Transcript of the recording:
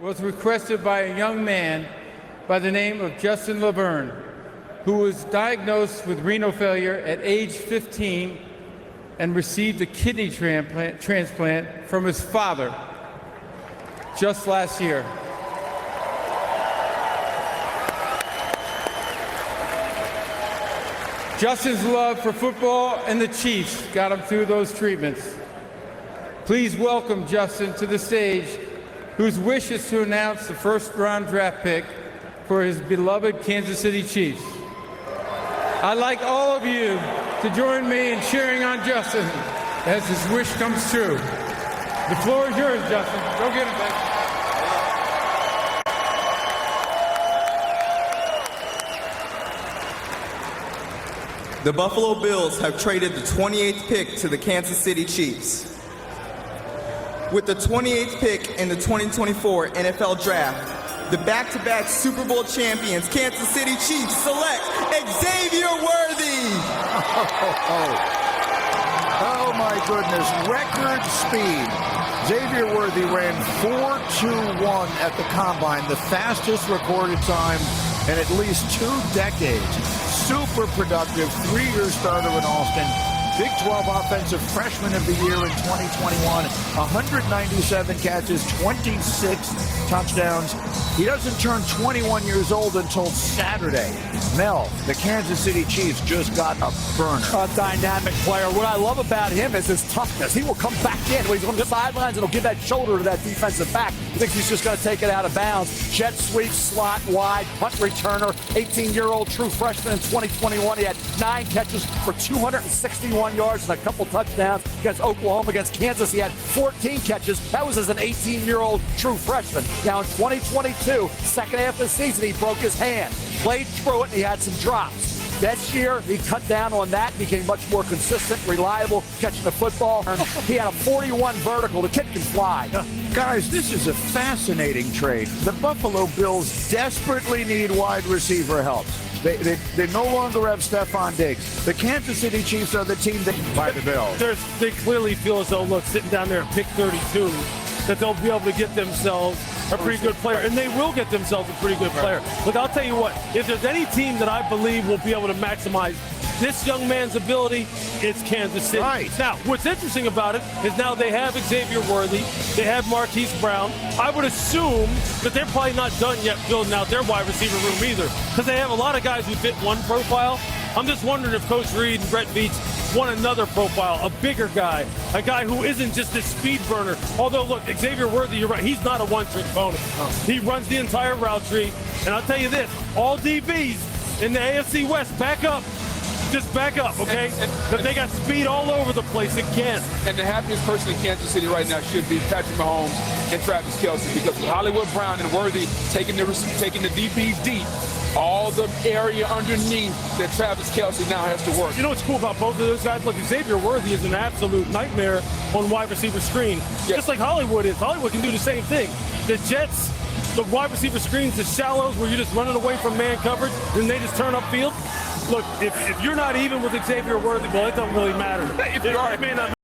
was requested by a young man by the name of Justin Laverne, who was diagnosed with renal failure at age 15 and received a kidney transplant from his father just last year. Justin's love for football and the Chiefs got him through those treatments. Please welcome Justin to the stage, whose wish is to announce the first-round draft pick for his beloved Kansas City Chiefs. I'd like all of you to join me in cheering on Justin as his wish comes true. The floor is yours, Justin. Go get him, baby. The Buffalo Bills have traded the 28th pick to the Kansas City Chiefs. With the 28th pick in the 2024 NFL Draft, the back-to-back Super Bowl champions Kansas City Chiefs select Xavier Worthy. Oh my goodness, record speed. Xavier Worthy ran 4.21 at the Combine, the fastest recorded time in at least 2 decades. Super productive, 3-year starter in Austin. Big 12 Offensive Freshman of the Year in 2021. 197 catches, 26 touchdowns. He doesn't turn 21 years old until Saturday. Mel, the Kansas City Chiefs just got a burner. A dynamic player. What I love about him is his toughness. He will come back in when he's on the sidelines and he'll give that shoulder to that defensive back. He thinks he's just going to take it out of bounds. Jet sweep, slot wide, punt returner. 18-year-old true freshman in 2021. He had 9 catches for 261 yards and a couple touchdowns against Oklahoma. Against Kansas, he had 14 catches. That was as an 18-year-old true freshman. Now in 2022, second half of the season, he broke his hand. Played through it, and he had some drops. This year, he cut down on that, became much more consistent, reliable, catching the football. He had a 41 vertical. The kid can fly. Guys, this is a fascinating trade. The Buffalo Bills desperately need wide receiver help. They no longer have Stephon Diggs. The Kansas City Chiefs are the team that by the Bills. They clearly feel as though, look, sitting down there at pick 32, that they'll be able to get themselves a pretty good player, and they will get themselves a pretty good player. Look, I'll tell you what, if there's any team that I believe will be able to maximize this young man's ability, it's Kansas City. Right. Now, what's interesting about it is now they have Xavier Worthy, they have Marquise Brown. I would assume that they're probably not done yet building out their wide receiver room either, because they have a lot of guys who fit one profile. I'm just wondering if Coach Reed and Brett Veach want another profile, a bigger guy, a guy who isn't just this speed burner. Although, look, Xavier Worthy, you're right, he's not a one-trick pony. He runs the entire route tree. And I'll tell you this, all DBs in the AFC West, back up. Just back up, okay? But they got speed all over the place again. And the happiest person in Kansas City right now should be Patrick Mahomes and Travis Kelce, because with Hollywood Brown and Worthy taking the DBs deep, all the area underneath that Travis Kelce now has to work. You know what's cool about both of those guys? Look, Xavier Worthy is an absolute nightmare on wide receiver screen, just like Hollywood is. Hollywood can do the same thing. The Jets, the wide receiver screens, the shallows where you're just running away from man coverage and they just turn upfield. Look, if you're not even with Xavier Worthy, well, it doesn't really matter. If you are, it may not